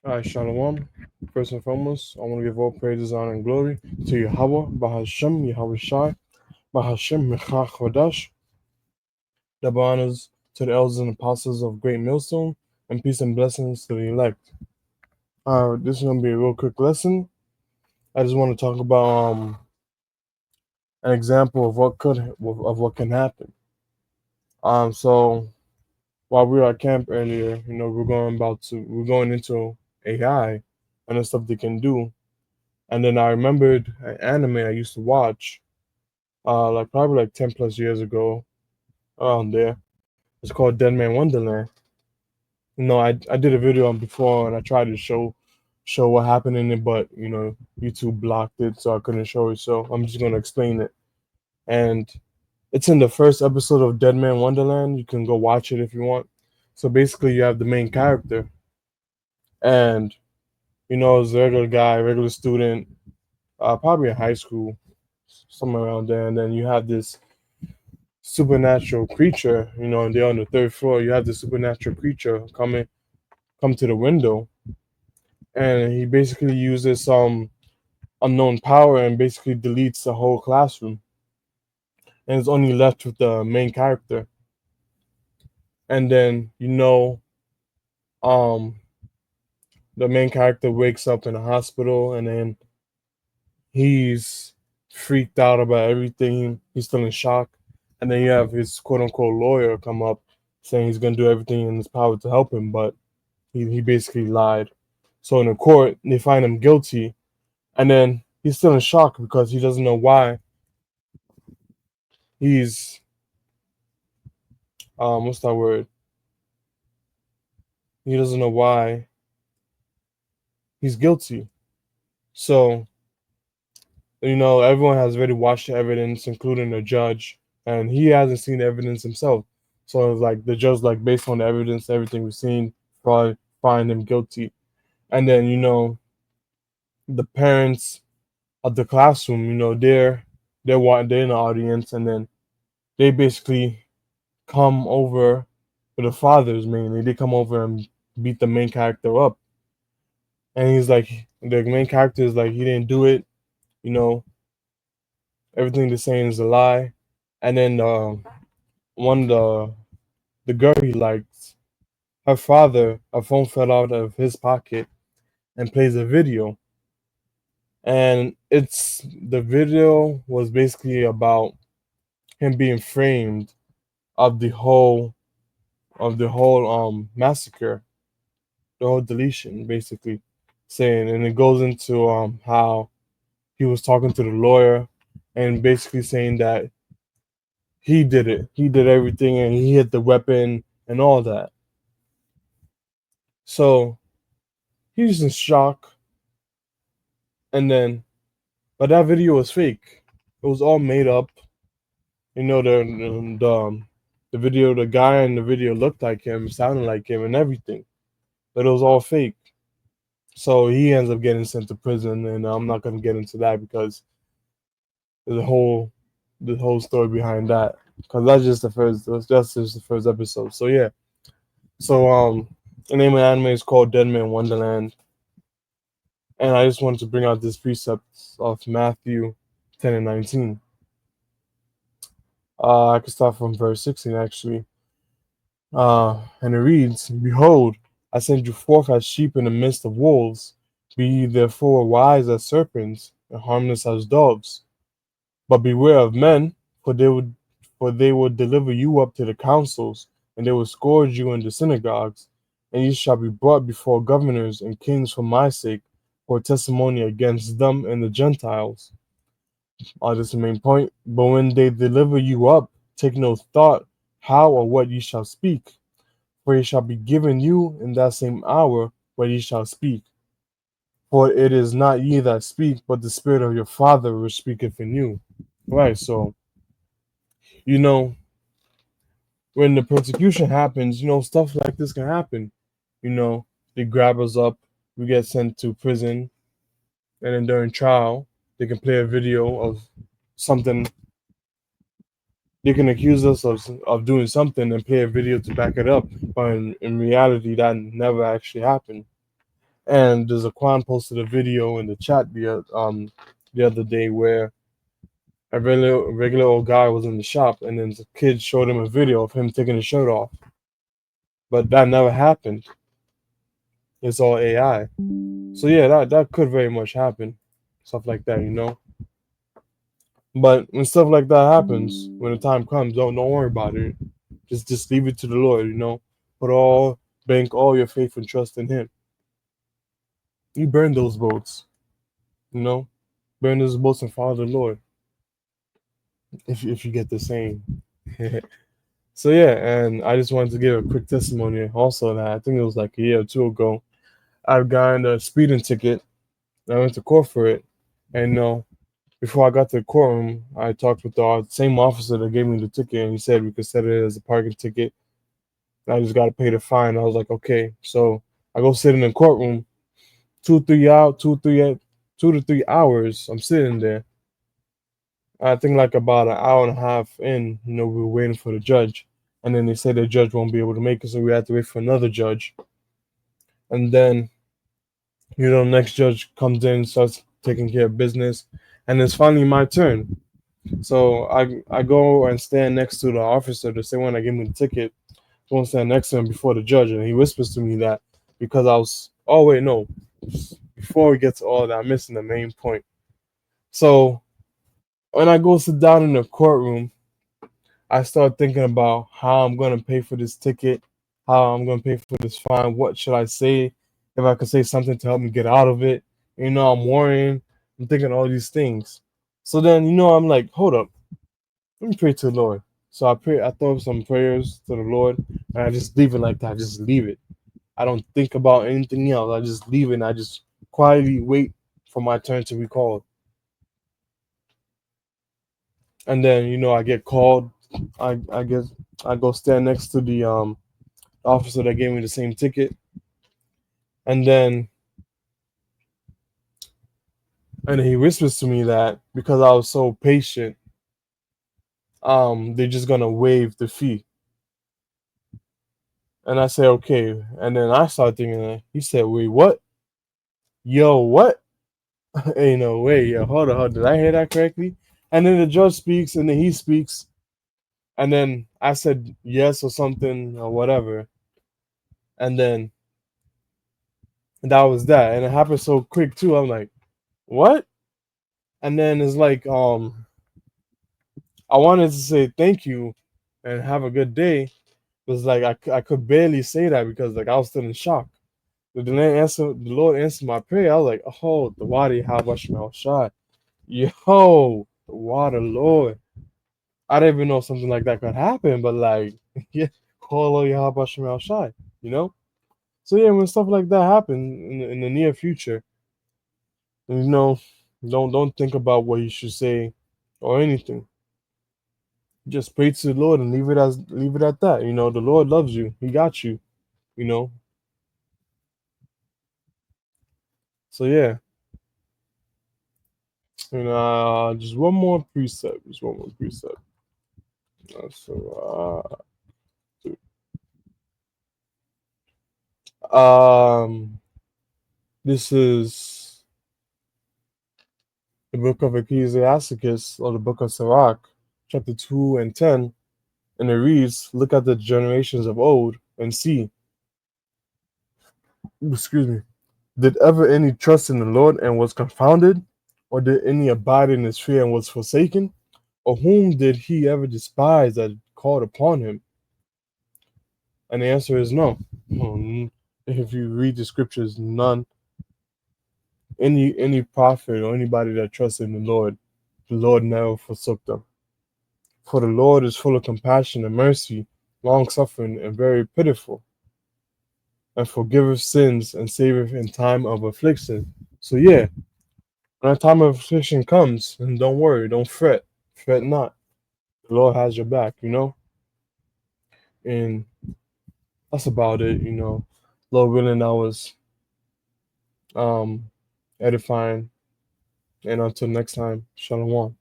All right, Shalom. First and foremost, I want to give all praises, honor, and glory to Yahweh, Bahashem, Yahweh Shai, Bahashem, Mechach Chodash. Double honors to the elders and apostles of Great Millstone, and peace and blessings to the elect. This is going to be a real quick lesson. I just want to talk about an example of what can happen. So while we were at camp earlier, we're going into AI and the stuff they can do. And then I remembered an anime I used to watch, like probably like 10 plus years ago, around there. It's called Dead Man Wonderland. I did a video on before and I tried to show what happened in it, but YouTube blocked it, so I couldn't show it. So I'm just gonna explain it. And it's in the first episode of Dead Man Wonderland. You can go watch it if you want. So basically, you have the main character, and it's a regular guy, regular student, probably in high school, somewhere around there. And then you have this supernatural creature, and they're on the third floor. You have the supernatural creature come to the window, and he basically uses some unknown power and basically deletes the whole classroom, and is only left with the main character. And then um, the main character wakes up in a hospital, and then he's freaked out about everything. He's still in shock, and then you have his quote unquote lawyer come up saying he's gonna do everything in his power to help him, but he basically lied. So in the court, they find him guilty, and then he's still in shock because he doesn't know why he's what's that word? He doesn't know why he's guilty. So everyone has already watched the evidence, including the judge, and he hasn't seen the evidence himself. So it's like the judge, like based on the evidence, everything we've seen, probably find him guilty. And then the parents of the classroom, they're in the audience, and then they basically come over, but the fathers mainly, they come over and beat the main character up. And he's like, the main character is like, he didn't do it, you know, everything they're saying is a lie. And then one the girl he likes, her phone fell out of his pocket and plays a video. And the video was basically about him being framed of the whole massacre, the whole deletion, basically saying, and it goes into how he was talking to the lawyer and basically saying that he did it, he did everything, and he hit the weapon and all that. So he's in shock, and then but that video was fake. It was all made up. The video, the guy in the video looked like him, sounded like him, and everything, but it was all fake. So he ends up getting sent to prison, and I'm not gonna get into that because the whole the whole story behind that. Because that's just the first episode. So yeah. So the name of the anime is called Dead Man Wonderland, and I just wanted to bring out this precept of Matthew 10 and 19. I could start from verse 16 actually. And it reads, "Behold, I send you forth as sheep in the midst of wolves. Be ye therefore wise as serpents and harmless as doves. But beware of men, for they will deliver you up to the councils, and they will scourge you in the synagogues, and you shall be brought before governors and kings for my sake, for testimony against them and the Gentiles." This is the main point. "But when they deliver you up, take no thought how or what ye shall speak, for it shall be given you in that same hour what ye shall speak. For it is not ye that speak, but the Spirit of your Father which speaketh in you." Right, so, you know, when the persecution happens, stuff like this can happen. You know, they grab us up, we get sent to prison, and then during trial, they can play a video of something. They can accuse us of doing something and play a video to back it up, but in reality, that never actually happened. And there's a Quan posted a video in the chat the other day where a regular old guy was in the shop, and then the kid showed him a video of him taking his shirt off. But that never happened. It's all AI. So yeah, that could very much happen, stuff like that, you know. But when stuff like that happens, when the time comes, don't worry about it. Just leave it to the Lord, you know. Bank all your faith and trust in Him. You burn those boats, you know. Burn those boats and follow the Lord. If you get the saying. So yeah, and I just wanted to give a quick testimony also that I think it was like a year or two ago. I've gotten a speeding ticket. I went to court for it, and before I got to the courtroom, I talked with the same officer that gave me the ticket, and he said we could set it as a parking ticket. I just got to pay the fine. I was like, okay. So I go sit in the courtroom, 2 to 3 hours. I'm sitting there. I think like about an hour and a half in, we were waiting for the judge, and then they said the judge won't be able to make it, so we had to wait for another judge. And then, next judge comes in, starts taking care of business, and it's finally my turn. So I go and stand next to the officer, the same one that gave me the ticket. Go and stand next to him before the judge, and he whispers to me that because I was. Oh wait, no. Before we get to all that, I'm missing the main point. So when I go sit down in the courtroom, I start thinking about how I'm gonna pay for this ticket, how I'm gonna pay for this fine. What should I say? If I could say something to help me get out of it. I'm worrying. I'm thinking all these things. So then, I'm like, hold up. Let me pray to the Lord. So I pray. I throw up some prayers to the Lord, and I just leave it like that. I just leave it. I don't think about anything else. I just leave it, and I just quietly wait for my turn to be called. And then, I get called. I guess I go stand next to the officer that gave me the same ticket, and then he whispers to me that because I was so patient, they're just gonna waive the fee. And I say okay, and then I start thinking that he said, "Wait, what? Yo, what? Ain't no way, yo. Hold on, did I hear that correctly?" And then the judge speaks, and then he speaks, and then I said yes or something or whatever, and then that was that, and it happened so quick too. I'm like, what? And then it's like, I wanted to say thank you and have a good day. It was like I could barely say that because like I was still in shock. The Lord answered my prayer. I was like, oh, the water, how much my shot. Yo, the water, Lord. I didn't even know something like that could happen, but like, yeah, call Yahweh Shai, you know? So yeah, when stuff like that happen in the near future, you know, don't think about what you should say or anything. Just pray to the Lord and leave it at that. The Lord loves you. He got you, you know. So yeah. And just one more precept. Just one more precept. So this is the book of Ecclesiasticus, or the book of Sirach, chapter 2 and 10, and it reads, "Look at the generations of old and see." Excuse me. Did ever any trust in the Lord and was confounded, or did any abide in His fear and was forsaken, or whom did He ever despise that called upon Him? And the answer is no. If you read the scriptures, none. Any prophet or anybody that trusts in the Lord never forsook them. For the Lord is full of compassion and mercy, long suffering, and very pitiful, and forgiveth sins and saveth in time of affliction. So yeah, when a time of affliction comes, and don't worry, don't fret not. The Lord has your back, and that's about it. Lord willing, I was edifying, and until next time, Shalom.